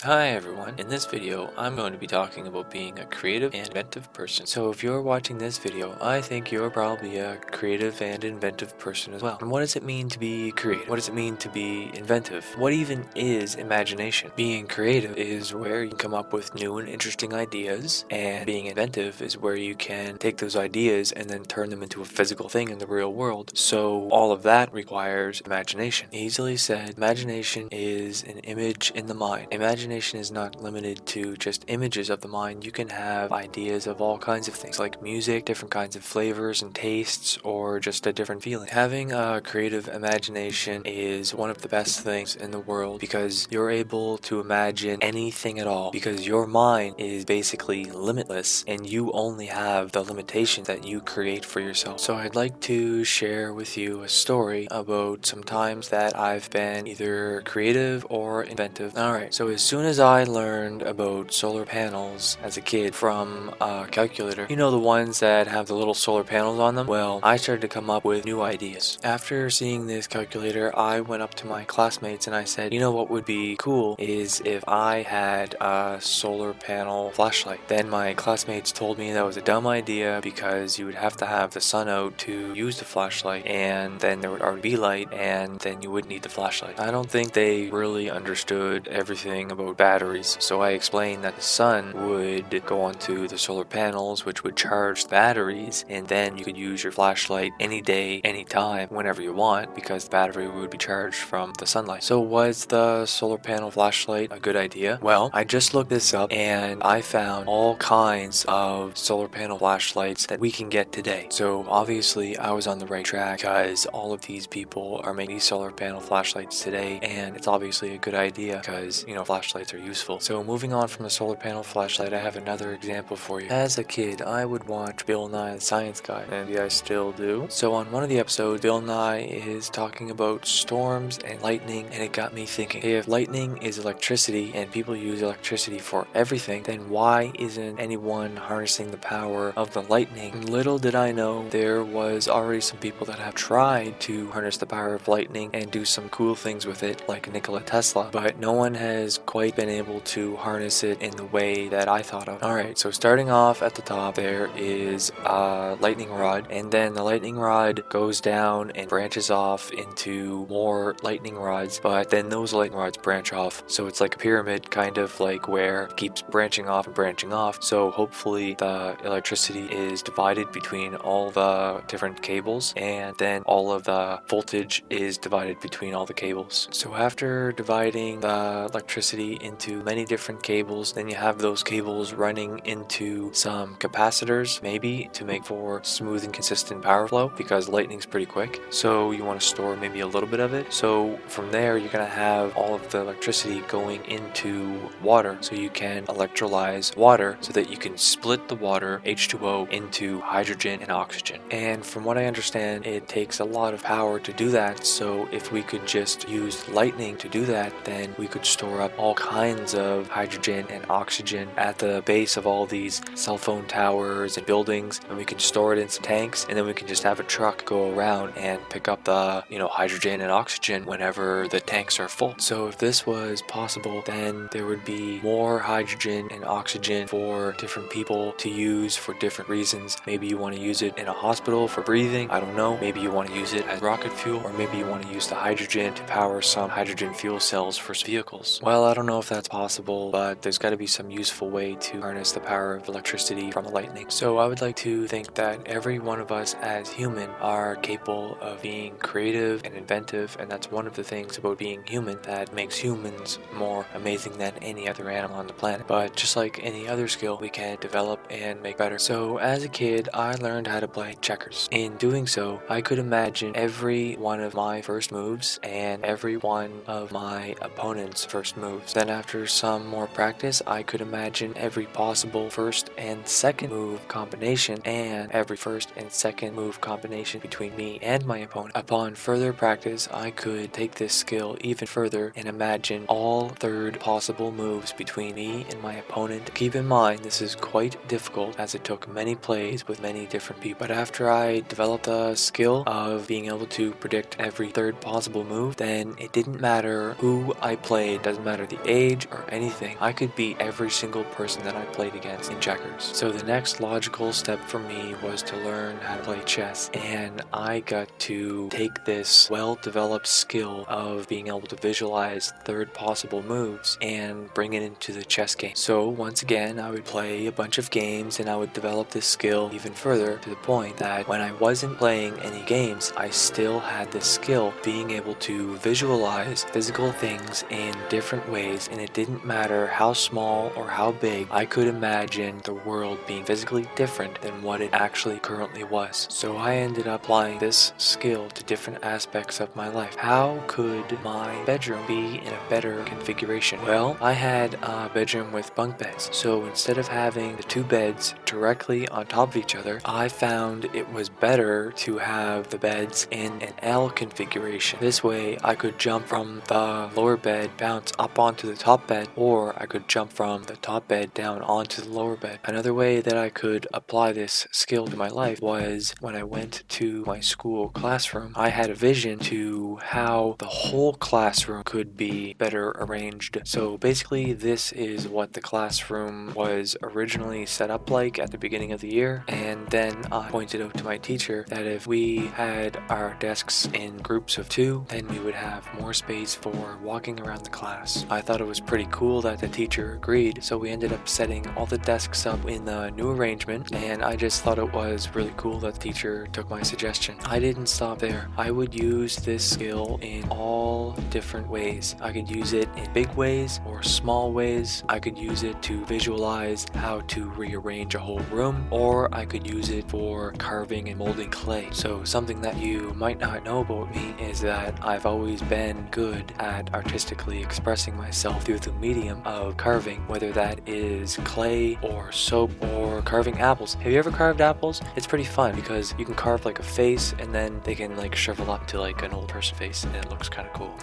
Hi everyone, in this video I'm going to be talking about being a creative and inventive person. So if you're watching this video, I think you're probably a creative and inventive person as well. And what does it mean to be creative? What does it mean to be inventive? What even is imagination? Being creative is where you can come up with new and interesting ideas, and being inventive is where you can take those ideas and then turn them into a physical thing in the real world. So all of that requires imagination. Easily said, imagination is an image in the mind. Imagination is not limited to just images of the mind. You can have ideas of all kinds of things like music, different kinds of flavors and tastes, or just a different feeling. Having a creative imagination is one of the best things in the world because you're able to imagine anything at all, because your mind is basically limitless and you only have the limitations that you create for yourself. So I'd like to share with you a story about some times that I've been either creative or inventive. Alright, so as soon as I learned about solar panels as a kid from a calculator, you know, the ones that have the little solar panels on them? Well, I started to come up with new ideas. After seeing this calculator, I went up to my classmates and I said, you know what would be cool is if I had a solar panel flashlight. Then my classmates told me that was a dumb idea because you would have to have the sun out to use the flashlight, and then there would already be light, and then you wouldn't need the flashlight. I don't think they really understood everything about batteries, so I explained that the sun would go onto the solar panels, which would charge the batteries, and then you could use your flashlight any day, anytime, whenever you want, because the battery would be charged from the sunlight. So was the solar panel flashlight a good idea? Well, I just looked this up and I found all kinds of solar panel flashlights that we can get today. So obviously I was on the right track because all of these people are making these solar panel flashlights today, and it's obviously a good idea because, you know, flashlights are useful. So moving on from the solar panel flashlight, I have another example for you. As a kid, I would watch Bill Nye the Science Guy. Maybe I still do. So on one of the episodes, Bill Nye is talking about storms and lightning, and it got me thinking, hey, if lightning is electricity and people use electricity for everything, then why isn't anyone harnessing the power of the lightning? Little did I know there was already some people that have tried to harness the power of lightning and do some cool things with it, like Nikola Tesla, but no one has quite been able to harness it in the way that I thought of. Alright, so starting off at the top, there is a lightning rod, and then the lightning rod goes down and branches off into more lightning rods, but then those lightning rods branch off, so it's like a pyramid, kind of like where it keeps branching off and branching off. So hopefully the electricity is divided between all the different cables, and then all of the voltage is divided between all the cables. So after dividing the electricity into many different cables, then you have those cables running into some capacitors, maybe to make for smooth and consistent power flow, because lightning's pretty quick, so you want to store maybe a little bit of it. So from there you're going to have all of the electricity going into water, so you can electrolyze water so that you can split the water, H2O, into hydrogen and oxygen. And from what I understand, it takes a lot of power to do that, so if we could just use lightning to do that, then we could store up all kinds of hydrogen and oxygen at the base of all these cell phone towers and buildings, and we can store it in some tanks, and then we can just have a truck go around and pick up the, hydrogen and oxygen whenever the tanks are full. So if this was possible, then there would be more hydrogen and oxygen for different people to use for different reasons. Maybe you want to use it in a hospital for breathing, I don't know. Maybe you want to use it as rocket fuel, or maybe you want to use the hydrogen to power some hydrogen fuel cells for vehicles. Well, I don't know if that's possible, but there's got to be some useful way to harness the power of electricity from the lightning. So I would like to think that every one of us as human are capable of being creative and inventive, and that's one of the things about being human that makes humans more amazing than any other animal on the planet. But just like any other skill, we can develop and make better. So as a kid, I learned how to play checkers. In doing so, I could imagine every one of my first moves and every one of my opponent's first moves. Then after some more practice, I could imagine every possible first and second move combination and every first and second move combination between me and my opponent. Upon further practice, I could take this skill even further and imagine all third possible moves between me and my opponent. Keep in mind, this is quite difficult as it took many plays with many different people. But after I developed the skill of being able to predict every third possible move, then it didn't matter who I played, doesn't matter the age or anything. I could beat every single person that I played against in checkers. So the next logical step for me was to learn how to play chess, and I got to take this well-developed skill of being able to visualize third possible moves and bring it into the chess game. So once again, I would play a bunch of games and I would develop this skill even further, to the point that when I wasn't playing any games, I still had this skill being able to visualize physical things in different ways, and it didn't matter how small or how big. I could imagine the world being physically different than what it actually currently was. So I ended up applying this skill to different aspects of my life. How could my bedroom be in a better configuration? Well, I had a bedroom with bunk beds, so instead of having the two beds directly on top of each other, I found it was better to have the beds in an L configuration. This way I could jump from the lower bed, bounce up onto the top bed, or I could jump from the top bed down onto the lower bed. Another way that I could apply this skill to my life was when I went to my school classroom. I had a vision to how the whole classroom could be better arranged. So basically this is what the classroom was originally set up like at the beginning of the year, and then I pointed out to my teacher that if we had our desks in groups of 2, then we would have more space for walking around the class. I thought it was pretty cool that the teacher agreed, so we ended up setting all the desks up in the new arrangement, and I just thought it was really cool that the teacher took my suggestion. I didn't stop there. I would use this skill in all different ways. I could use it in big ways or small ways. I could use it to visualize how to rearrange a whole room, or I could use it for carving and molding clay. So something that you might not know about me is that I've always been good at artistically expressing myself through the medium of carving, whether that is clay or soap or carving apples. Have you ever carved apples? It's pretty fun because you can carve like a face and then they can like shrivel up to like an old person face, and it looks kind of cool.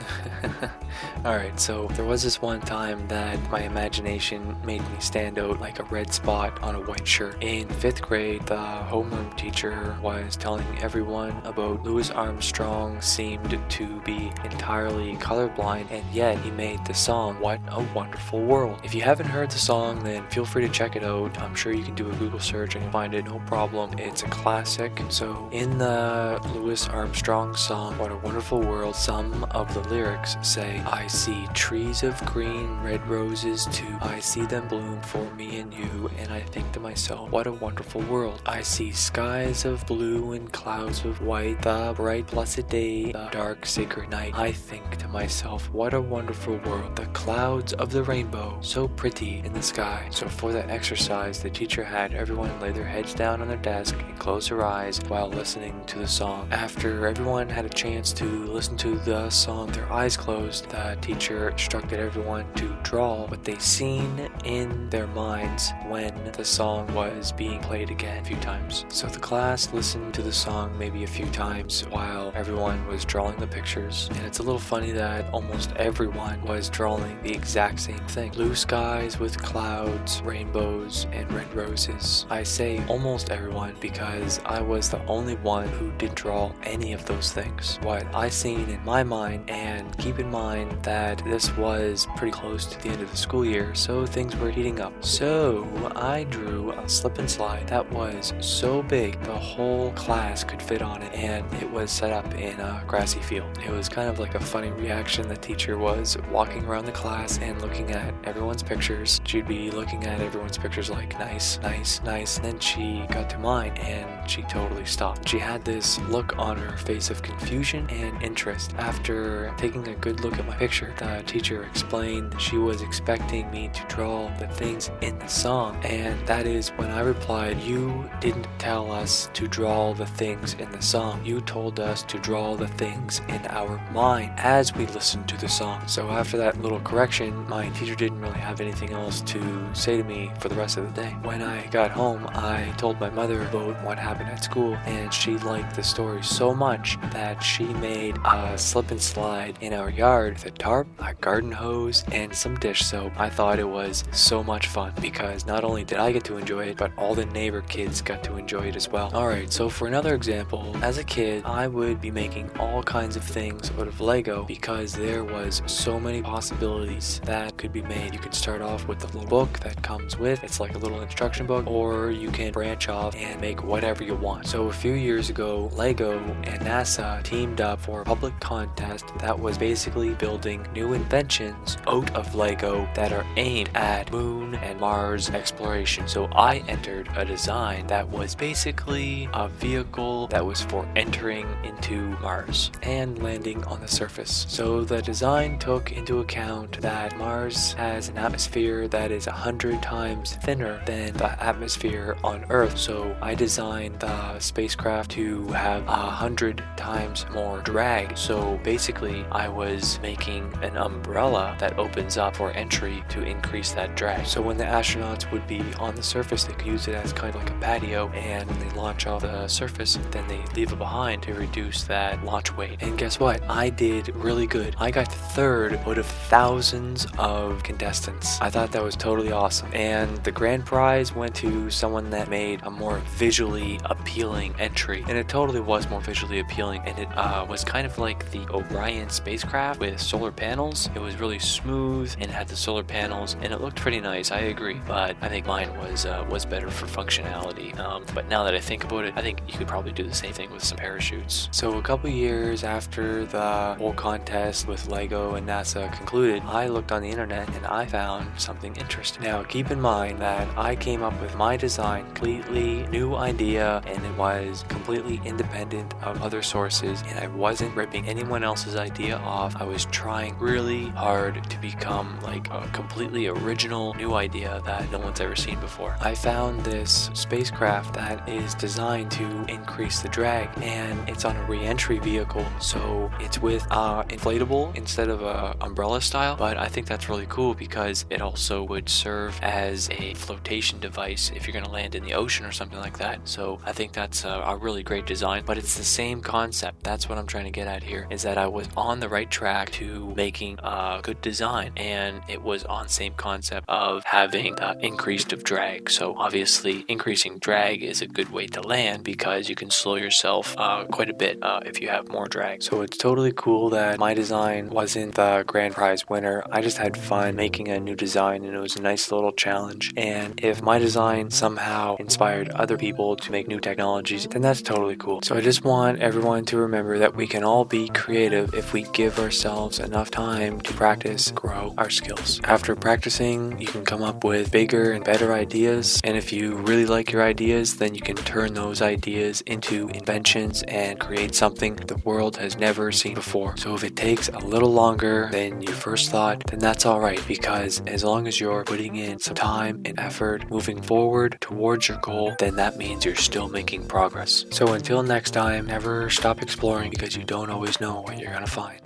Alright, so there was this one time that my imagination made me stand out like a red spot on a white shirt. In 5th grade, the homeroom teacher was telling everyone about Louis Armstrong seemed to be entirely colorblind, and yet he made the song What a Wonderful World. If you haven't heard the song, then feel free to check it out. I'm sure you can do a Google search and find it, no problem. It's a classic. So in the Louis Armstrong song What a Wonderful World, some of the lyrics say, I see trees of green, red roses too. I see them bloom for me and you, and I think to myself, what a wonderful world. I see skies of blue and clouds of white, the bright blessed day, the dark sacred night. I think to myself, what a wonderful world. The clouds of the rainbow, so pretty in the sky. So for that exercise, the teacher had everyone lay their heads down on their desk and close their eyes while listening to the song. After everyone had a chance to listen to the song, their eyes closed, the teacher instructed everyone to draw what they seen in their minds when the song was being played again a few times. So the class listened to the song maybe a few times while everyone was drawing the pictures, and it's a little funny that almost everyone was drawing the exact same thing. Blue skies with clouds, rainbows, and red roses. I say almost everyone because I was the only one who didn't draw any of those things. What I seen in my mind, and keep in mind that this was pretty close to the end of the school year, so things were heating up. So I drew a slip and slide that was so big the whole class could fit on it, and it was set up in a grassy field. It was kind of like a funny reaction. The teacher was walking around the class and looking at everyone's pictures. She'd be looking at everyone's pictures like nice, nice, nice, and then she got to mine and she totally stopped. She had this look on her face of confusion and interest. After taking a good look at my picture, the teacher explained she was expecting me to draw the things in the song, and that is when I replied, you didn't tell us to draw the things in the song. You told us to draw the things in our mind as we listened to the song. So after that little correction, my teacher didn't really have anything else to say to me for the rest of the day. When I got home, I told my mother about what happened at school, and she liked the story so much that she made a slip and slide in our yard with a tarp, a garden hose, and some dish soap. I thought it was so much fun because not only did I get to enjoy it, but all the neighbor kids got to enjoy it as well. Alright, so for another example, as a kid, I would be making all kinds of things out of Lego because there was so many possibilities abilities that could be made. You can start off with the little book that comes with. It's like a little instruction book, or you can branch off and make whatever you want. So a few years ago, Lego and NASA teamed up for a public contest that was basically building new inventions out of Lego that are aimed at moon and Mars exploration. So I entered a design that was basically a vehicle that was for entering into Mars and landing on the surface. So the design took into account that Mars has an atmosphere that is 100 times thinner than the atmosphere on Earth. So I designed the spacecraft to have 100 times more drag. So basically I was making an umbrella that opens up for entry to increase that drag. So when the astronauts would be on the surface, they could use it as kind of like a patio, and when they launch off the surface, then they leave it behind to reduce that launch weight. And guess what? I did really good. I got third out of thousands of contestants. I thought that was totally awesome. And the grand prize went to someone that made a more visually appealing entry. And it totally was more visually appealing. And it was kind of like the Orion spacecraft with solar panels. It was really smooth and had the solar panels, and it looked pretty nice. I agree. But I think mine was better for functionality. But now that I think about it, I think you could probably do the same thing with some parachutes. So a couple years after the whole contest with Lego and NASA concluded, I looked on the internet and I found something interesting. Now keep in mind that I came up with my design, completely new idea, and it was completely independent of other sources, and I wasn't ripping anyone else's idea off. I was trying really hard to become like a completely original new idea that no one's ever seen before. I found this spacecraft that is designed to increase the drag, and it's on a re-entry vehicle, so it's with inflatable instead of a umbrella style. But I think that's really cool because it also would serve as a flotation device if you're going to land in the ocean or something like that. So I think that's a really great design, but it's the same concept. That's what I'm trying to get at here, is that I was on the right track to making a good design, and it was on same concept of having the increased of drag. So obviously increasing drag is a good way to land because you can slow yourself quite a bit if you have more drag. So it's totally cool that my design wasn't the grand prize winner. I just had fun making a new design, and it was a nice little challenge. And if my design somehow inspired other people to make new technologies, then that's totally cool. So I just want everyone to remember that we can all be creative if we give ourselves enough time to practice, grow our skills. After practicing, you can come up with bigger and better ideas, and if you really like your ideas, then you can turn those ideas into inventions and create something the world has never seen before. So if it takes a little longer than you first thought, then that's alright, because as long as you're putting in some time and effort moving forward towards your goal, then that means you're still making progress. So until next time, never stop exploring, because you don't always know what you're gonna find.